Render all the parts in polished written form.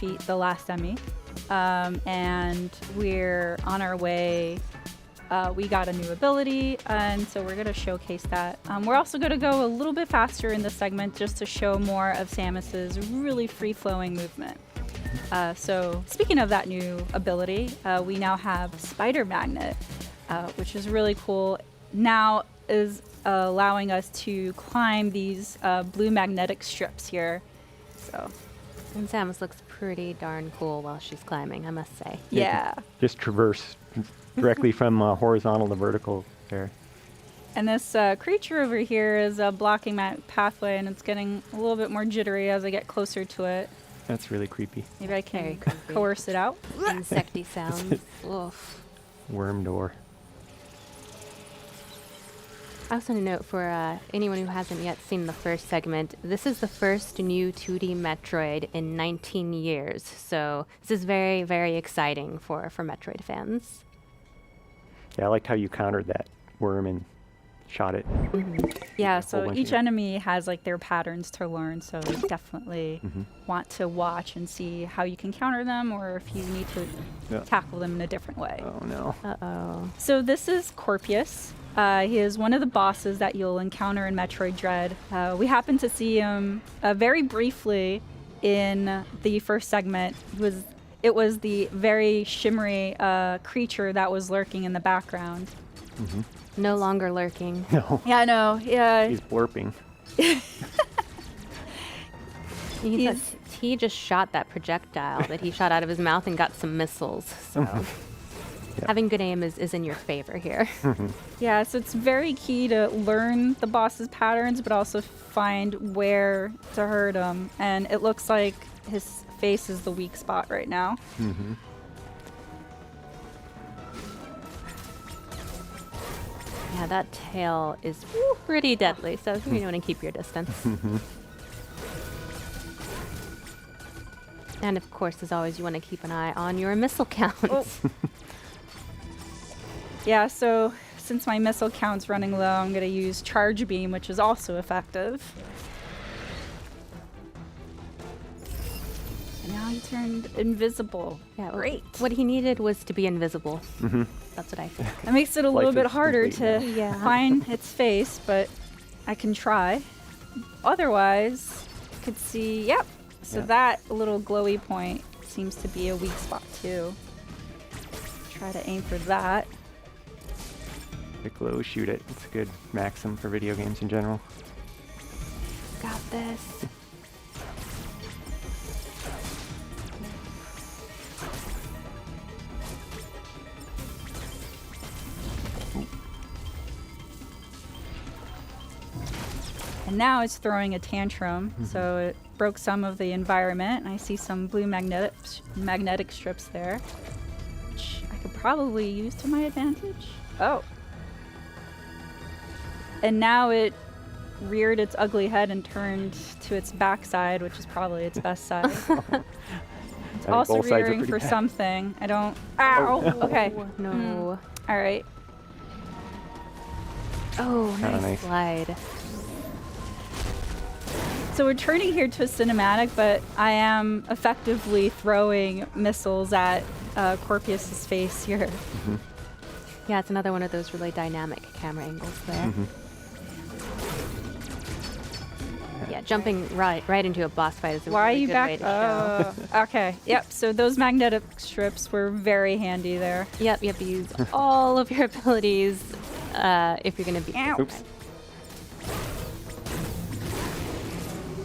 defeat the last Emmy. And we're on our way. We got a new ability, and so we're going to showcase that. We're also going to go a little bit faster in this segment just to show more of Samus's really free-flowing movement. So speaking of that new ability, we now have Spider Magnet, which is really cool. Now is allowing us to climb these blue magnetic strips here. So, and Samus looks pretty darn cool while she's climbing, I must say. Yeah. Just traverse directly from horizontal to vertical there. And this creature over here is blocking my pathway, and it's getting a little bit more jittery as I get closer to it. That's really creepy. Maybe I can coerce it out. Insecty sounds. Oof. Worm door. I also want to note for anyone who hasn't yet seen the first segment, this is the first new 2D Metroid in 19 years. So this is very, very exciting for Metroid fans. Yeah, I liked how you countered that worm and shot it. Yeah, so each enemy has like their patterns to learn, so you definitely want to watch and see how you can counter them, or if you need to tackle them in a different way. Oh no. Uh-oh. So this is Corpius. He is one of the bosses that you'll encounter in Metroid Dread. We happened to see him very briefly in the first segment. It was the very shimmery creature that was lurking in the background. No longer lurking. No. Yeah, I know. Yeah. He's blurping. He just shot that projectile that he shot out of his mouth and got some missiles. So having good aim is in your favor here. Yeah, so it's very key to learn the boss's patterns, but also find where to hurt him. And it looks like his face is the weak spot right now. Yeah, that tail is pretty deadly, so you want to keep your distance. And of course, as always, you want to keep an eye on your missile counts. Yeah, so since my missile count's running low, I'm going to use Charge Beam, which is also effective. And now he turned invisible. Yeah, great. What he needed was to be invisible. That's what I think. That makes it a little bit harder to now. find its face, but I can try. Otherwise, you could see, yep. So that little glowy point seems to be a weak spot too. Try to aim for that. Pick low, shoot it. It's a good maxim for video games in general. Got this. And now it's throwing a tantrum, so it broke some of the environment. I see some blue magnetic strips there, which I could probably use to my advantage. Oh. And now it reared its ugly head and turned to its backside, which is probably its best side. It's also rearing for something. I don't... Ow! Okay. No. All right. Oh, nice slide. So we're turning here to a cinematic, but I am effectively throwing missiles at Corpius's face here. Yeah, it's another one of those really dynamic camera angles there. Yeah, jumping right into a boss fight is a really good way to show. Okay, yep, so those magnetic strips were very handy there. Yep, you have to use all of your abilities if you're going to beat this Oops. guy.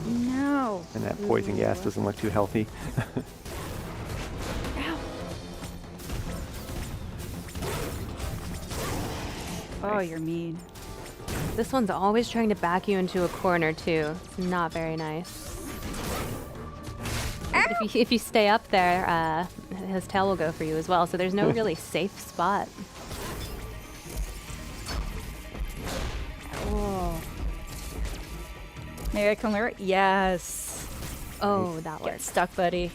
No. And that poison gas doesn't look too healthy. Ow. Oh, you're mean. This one's always trying to back you into a corner, too. It's not very nice. If you stay up there, his tail will go for you as well, so there's no really safe spot. Oh. Maybe I can lure it? Yes. Oh, that Get worked. stuck, buddy.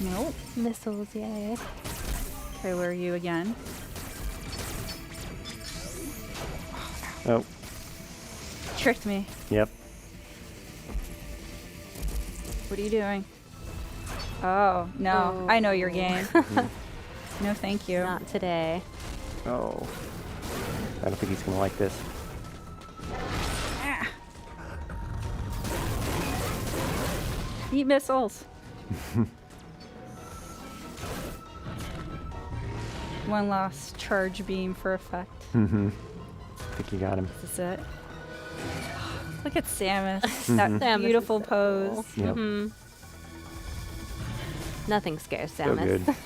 Nope. Missiles, yay. Okay, where are you again? Oh. tricked me. Yep. What are you doing? Oh, no. Oh. I know your game. No, thank you. Not today. Oh. I don't think he's gonna like this. Ah. Eat missiles. One last charge beam for effect. Mm-hmm. I think you got him. This is it. Look at Samus. Mhm. That Samus is beautiful so pose. cool. Yep. Mhm. Nothing scares So Samus. good.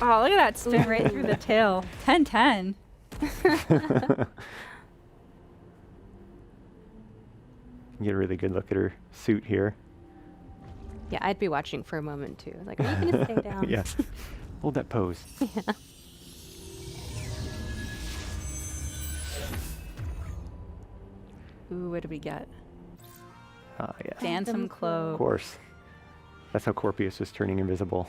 Oh, look at that spin right through the tail. 10-10. You get a really good look at her suit here. Yeah, I'd be watching for a moment too. Like, are you gonna stay down? Yeah. Hold that pose. Yeah. Ooh, what did we get? Ah, yeah. Phantom Of Cloak. course. That's how Corpius was turning invisible.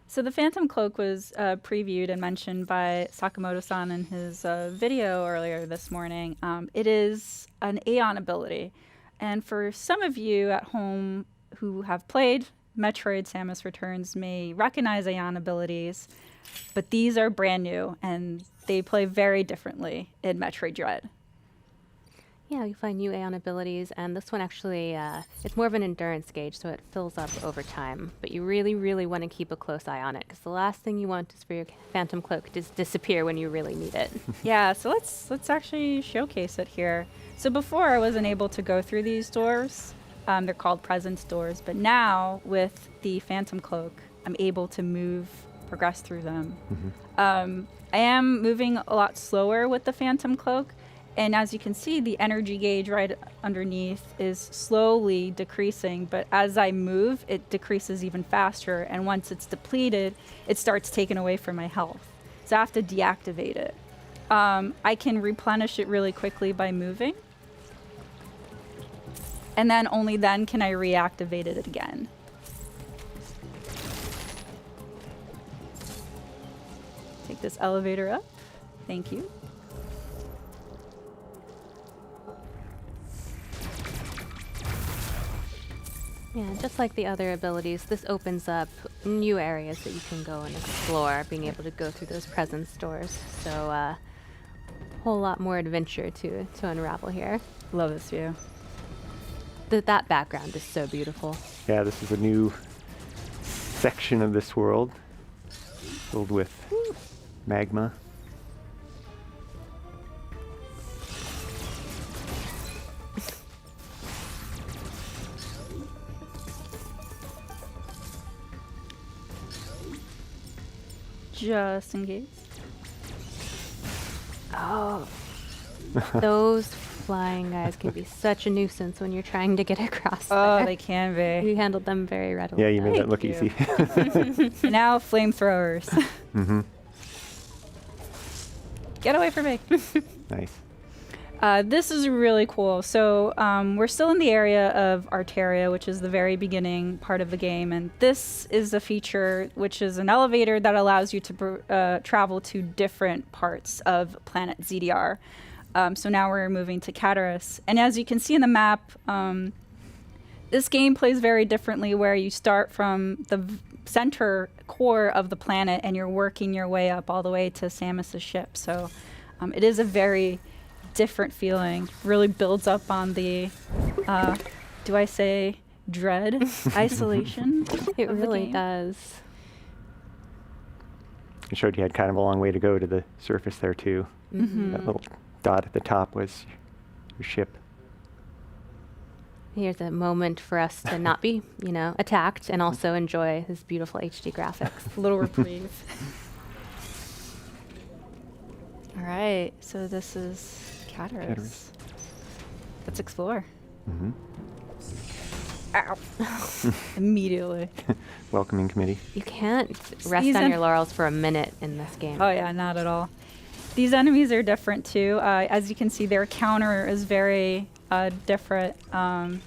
So the Phantom Cloak was previewed and mentioned by Sakamoto-san in his video earlier this morning. It is an Aeon ability. And for some of you at home who have played Metroid Samus Returns may recognize Aeon abilities, but these are brand new and they play very differently in Metroid Dread. Yeah, you find new Aeon abilities, and this one actually, it's more of an endurance gauge, so it fills up over time. But you really, really want to keep a close eye on it, because the last thing you want is for your Phantom Cloak to disappear when you really need it. Yeah, so let's actually showcase it here. So before I wasn't able to go through these doors. They're called presence doors, but now with the Phantom Cloak, I'm able to progress through them. Mm-hmm. I am moving a lot slower with the Phantom Cloak, and as you can see, the energy gauge right underneath is slowly decreasing, but as I move, it decreases even faster, and once it's depleted, it starts taking away from my health. So I have to deactivate it. I can replenish it really quickly by moving, and then only then can I reactivate it again. Take this elevator up. Thank you. Yeah, just like the other abilities, this opens up new areas that you can go and explore, being able to go through those presence doors. So a whole lot more adventure to unravel here. Love this view. That background is so beautiful. Yeah, this is a new section of this world filled with magma. Just in case. Oh, those flying guys can be such a nuisance when you're trying to get across Oh, there. they can be. You handled them very readily. Yeah, you made that Thank look you. easy. And now flamethrowers. Mm-hmm. Get away from me. Nice. This is really cool. So we're still in the area of Arteria, which is the very beginning part of the game. And this is a feature which is an elevator that allows you to travel to different parts of planet ZDR. So now we're moving to Cataris. And as you can see in the map, this game plays very differently, where you start from the center core of the planet and you're working your way up all the way to Samus's ship. So it is a very different feeling. Really builds up on the, do I say dread, isolation? It of the really game. does. It showed you had kind of a long way to go to the surface there too. Mm-hmm. That little dot at the top was your ship. Here's a moment for us to not be, attacked and also enjoy this beautiful HD graphics. A little reprieve. All right, so this is Cataris. Cataris. Let's explore. Mm-hmm. Ow. Immediately. Welcoming committee. You can't rest These on en- your laurels for a minute in this game. Oh yeah, not at all. These enemies are different too. As you can see, their counter is very different. But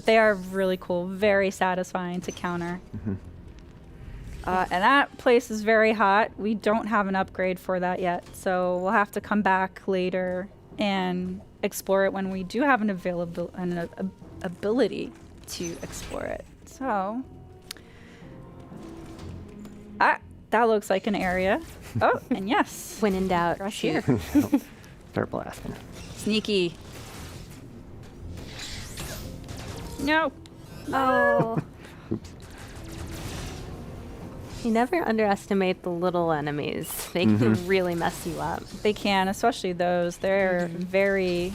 they are really cool, very satisfying to counter. Mm-hmm. And that place is very hot. We don't have an upgrade for that yet, so we'll have to come back later and explore it when we do have an ability to explore it. So, that looks like an area. Oh, and yes, When in doubt, rush shoot. here. Start blasting. Sneaky. No. Oh. Oops. You never underestimate the little enemies. They can really mess you up. They can, especially those. They're very,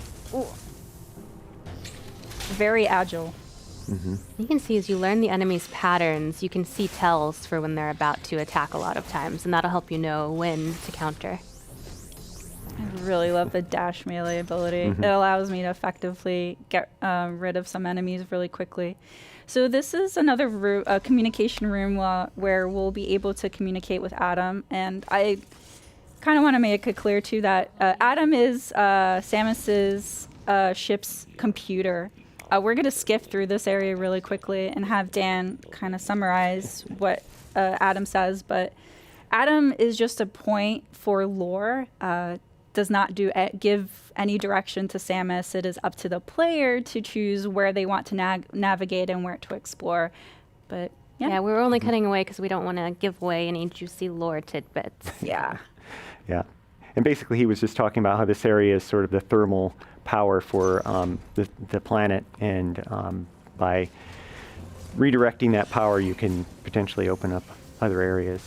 very agile. You can see as you learn the enemy's patterns, you can see tells for when they're about to attack a lot of times, and that'll help you know when to counter. I really love the dash melee ability. It allows me to effectively get rid of some enemies really quickly. So this is another communication room where we'll be able to communicate with Adam. And I kind of want to make it clear, too, that Adam is Samus's ship's computer. We're going to skip through this area really quickly and have Dan kind of summarize what Adam says. But Adam is just a point for lore. Does not give any direction to Samus. It is up to the player to choose where they want to navigate and where to explore. But Yeah, we're only cutting away because we don't want to give away any juicy lore tidbits. yeah. Yeah. And basically, he was just talking about how this area is sort of the thermal power for the planet. And by redirecting that power, you can potentially open up other areas.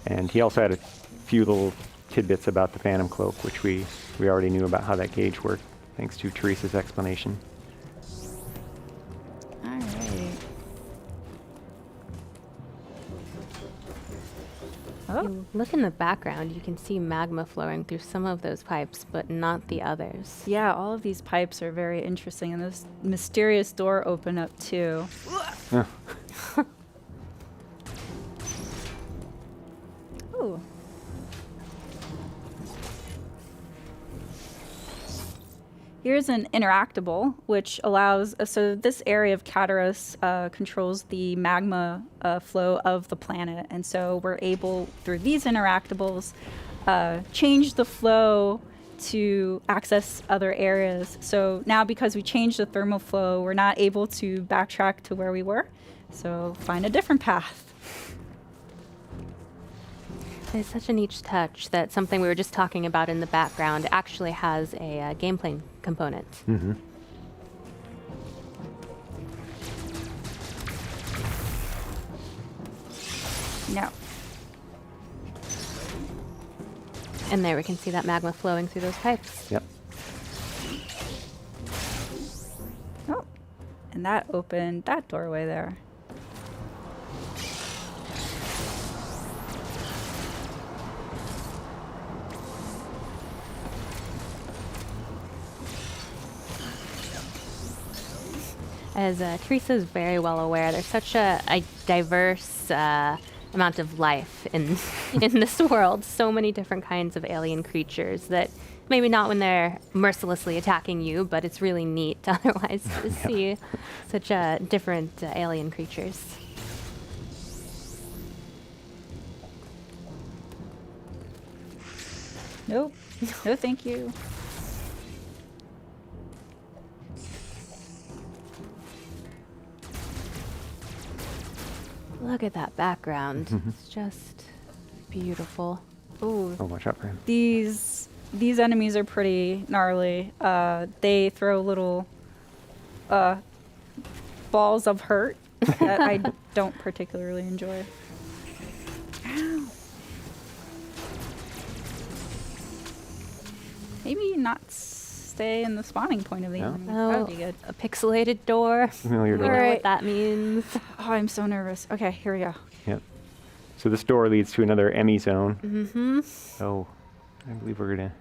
And he also had a few little tidbits about the Phantom Cloak, which we already knew about how that gauge worked, thanks to Teresa's explanation. All right. Oh, You look in the background, you can see magma flowing through some of those pipes, but not the others. yeah, all of these pipes are very interesting. And this mysterious door opened up, too. Oh, Ooh. Here's an interactable, which allows, so this area of Cataras controls the magma flow of the planet. And so we're able, through these interactables, change the flow to access other areas. So now because we changed the thermal flow, we're not able to backtrack to where we were. So find a different path. It's such a neat touch that something we were just talking about in the background actually has a gameplay component. No. And there we can see that magma flowing through those pipes. yep. Oh, and that opened that doorway there. As Teresa is very well aware, there's such a diverse amount of life in in this world. So many different kinds of alien creatures that maybe not when they're mercilessly attacking you, but it's really neat otherwise to see such different alien creatures. Nope. No, thank you. Look at that background. It's just beautiful. Ooh. Oh, watch out for him. These enemies are pretty gnarly. They throw little balls of hurt that I don't particularly enjoy. Ow. Maybe not stay in the spawning point of the No? enemy. That would be good. A pixelated door. Familiar We door. know Alright. what that means. Oh, I'm so nervous. Okay, here we go. Yep. So this door leads to another Emmy zone. Mm-hmm. So I believe we're gonna.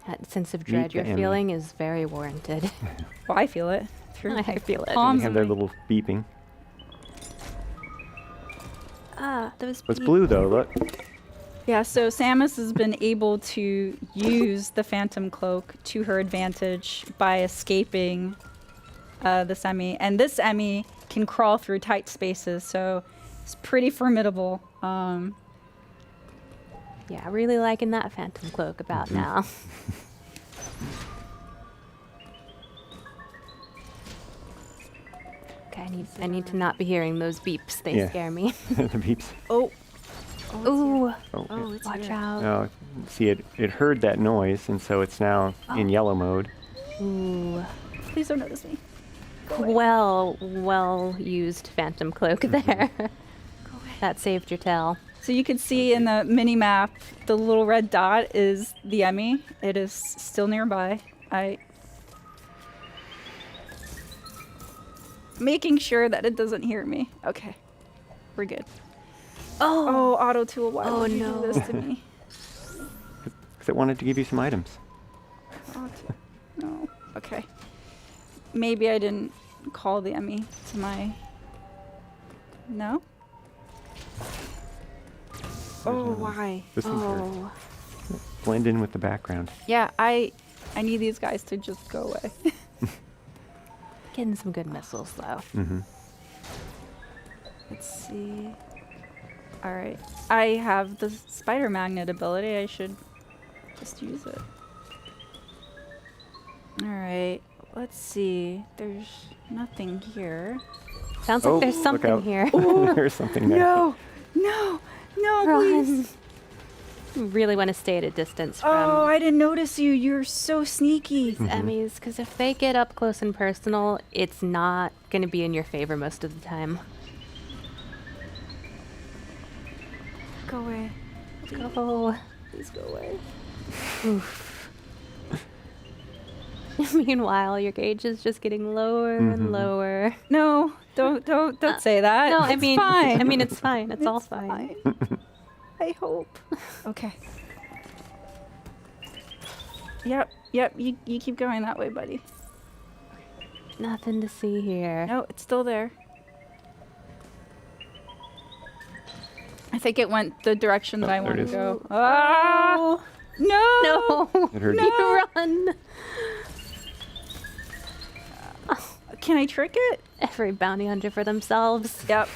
That sense of Meet dread the you're enemy. feeling is very warranted. Well, I feel it. Through I feel it. They palms have of their my- little beeping. Those What's blue though? Look. Yeah, so Samus has been able to use the Phantom Cloak to her advantage by escaping this Emmy. And this Emmy can crawl through tight spaces, so It's pretty formidable. Yeah, really liking that phantom cloak about now. Okay, I need to not be hearing those beeps. They Yeah. scare me. The beeps. Oh. Ooh, Oh, Oh, it's watch here. out. oh, see, it heard that noise, and so it's now in yellow mode. Ooh. Please don't notice me. Well used phantom cloak there. That saved your tail. So you can see in the mini map, the little red dot is the Emmy. It is still nearby. Making sure that it doesn't hear me. Okay, we're good. Oh, auto tool, why Oh, would you no. do this to me? Because it wanted to give you some items. Auto. No. Okay. Maybe I didn't call the Emmy to my. No. Oh, why? This one's hurt. Oh. Blend in with the background. Yeah, I need these guys to just go away. Getting some good missiles though. Mm-hmm. Let's see. All right. I have the spider magnet ability. I should just use it. All right. Let's see. There's nothing here. Sounds Oh, like there's look something out. here. There's something there. No, please. Run. Really want to stay at a distance from Oh, I didn't notice you. You're so sneaky. these Emmys, because if they get up close and personal, it's not going to be in your favor most of the time. Go away. Go. Please go away. Oof. Meanwhile, your gauge is just getting lower and lower. No, don't say that. No, It's fine. I mean, it's fine. It's all fine. I hope. Okay. Yep. You keep going that way, buddy. Nothing to see here. No, it's still there. I think it went the direction that I there it want to is. go. Ah! No! No. It heard No. you. Run. Can I trick it? Every bounty hunter for themselves. Yep.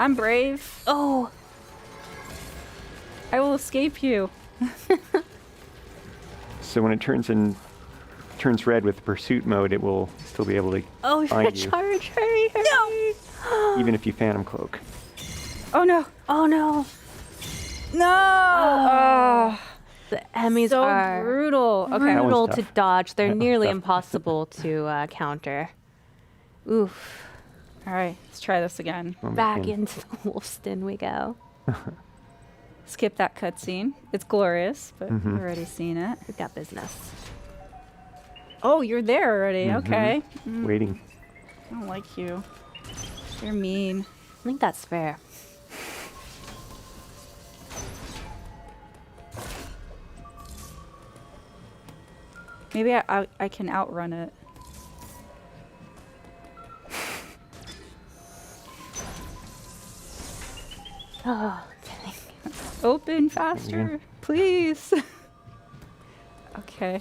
I'm brave. Oh. I will escape you. So when it turns red with pursuit mode, it will still be able to Oh, you're find gonna you, charge. Hurry, hurry. No. even if you phantom cloak. Oh no. Oh no. No! Oh. The Emmys So are brutal. Okay. That one's brutal to tough. dodge. They're That one's nearly tough. impossible to counter. Oof. All right. Let's try this again. Well, Back man. into the wolf's den we go. Skip that cutscene. It's glorious, but Mhm. I've already seen it. We've got business. Oh, you're there already. Mhm. Okay. Waiting. I don't like you. You're mean. I think that's fair. Maybe I can outrun it. Oh, dang. Open faster, please. Okay.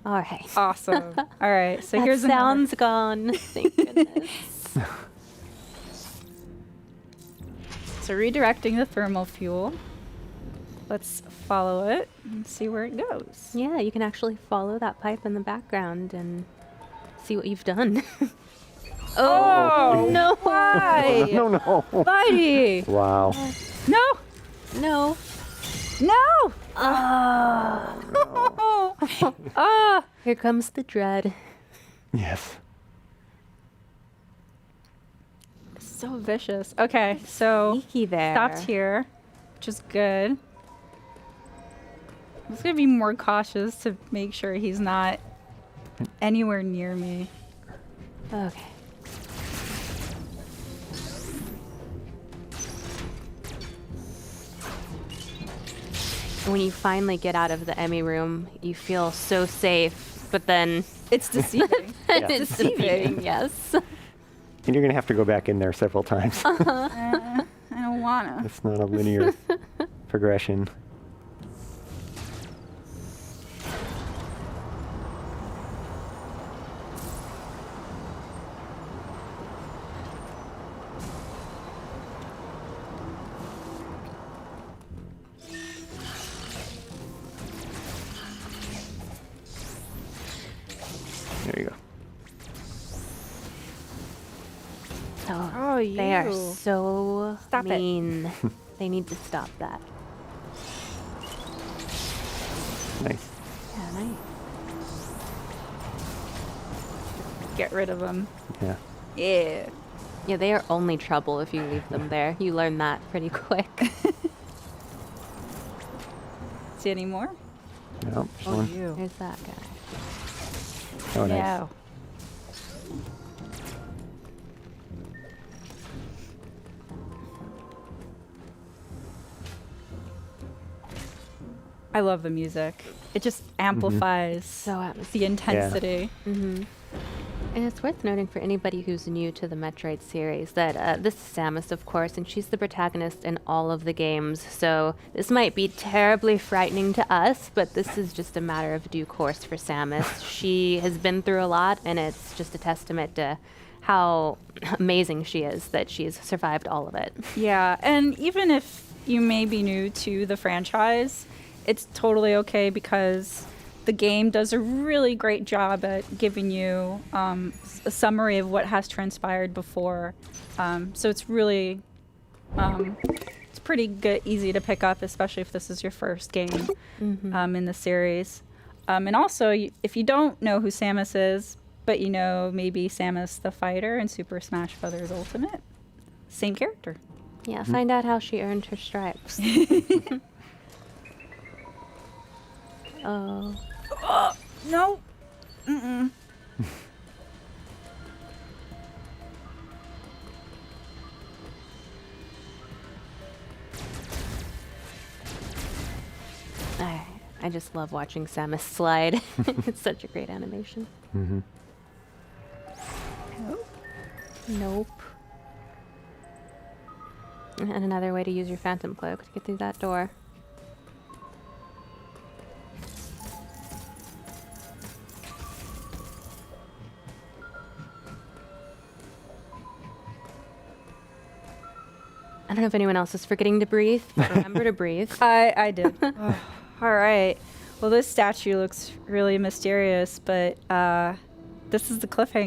All right. Awesome. All right. So That here's another- sound's gone. Thank goodness. So redirecting the thermal fuel. Let's follow it and see where it goes. Yeah, you can actually follow that pipe in the background and see what you've done. Oh, no. Why? No. Buddy. Wow. No. No. No. Ah. Ah. Here comes the dread. Yes. So vicious. Okay, so Sneaky there. stopped here, which is good. I'm just gonna be more cautious to make sure he's not anywhere near me. Okay. When you finally get out of the Emmy room, you feel so safe, but then It's deceiving. Yeah. it's deceiving, yes. And you're going to have to go back in there several times. I don't wanna. It's not a linear progression. you. They are so Stop it. mean. They need to stop that. Nice. Yeah, nice. Get rid of them. Yeah. Yeah. Yeah, they are only trouble if you leave them there. You learn that pretty quick. See any more? No, just one. you. There's that guy. Oh, nice. Yeah. I love the music. It just amplifies So atmospheric. the intensity. Mm-hmm. And it's worth noting for anybody who's new to the Metroid series that this is Samus, of course, and she's the protagonist in all of the games. So this might be terribly frightening to us, but this is just a matter of due course for Samus. She has been through a lot, and it's just a testament to how amazing she is that she's survived all of it. Yeah, and even if you may be new to the franchise, it's totally okay because the game does a really great job at giving you a summary of what has transpired before. So it's really, it's pretty good, easy to pick up, especially if this is your first game in the series. And also, if you don't know who Samus is, but you know maybe Samus the fighter in Super Smash Bros. Ultimate, same character. Yeah, find out how she earned her stripes. Oh. No. Mm-mm. I just love watching Samus slide. It's such a great animation. Mm-hmm. Nope. Nope. And another way to use your Phantom Cloak to get through that door. I don't know if anyone else is forgetting to breathe, but remember to breathe. I did. All right. Well, this statue looks really mysterious, but this is the cliffhanger.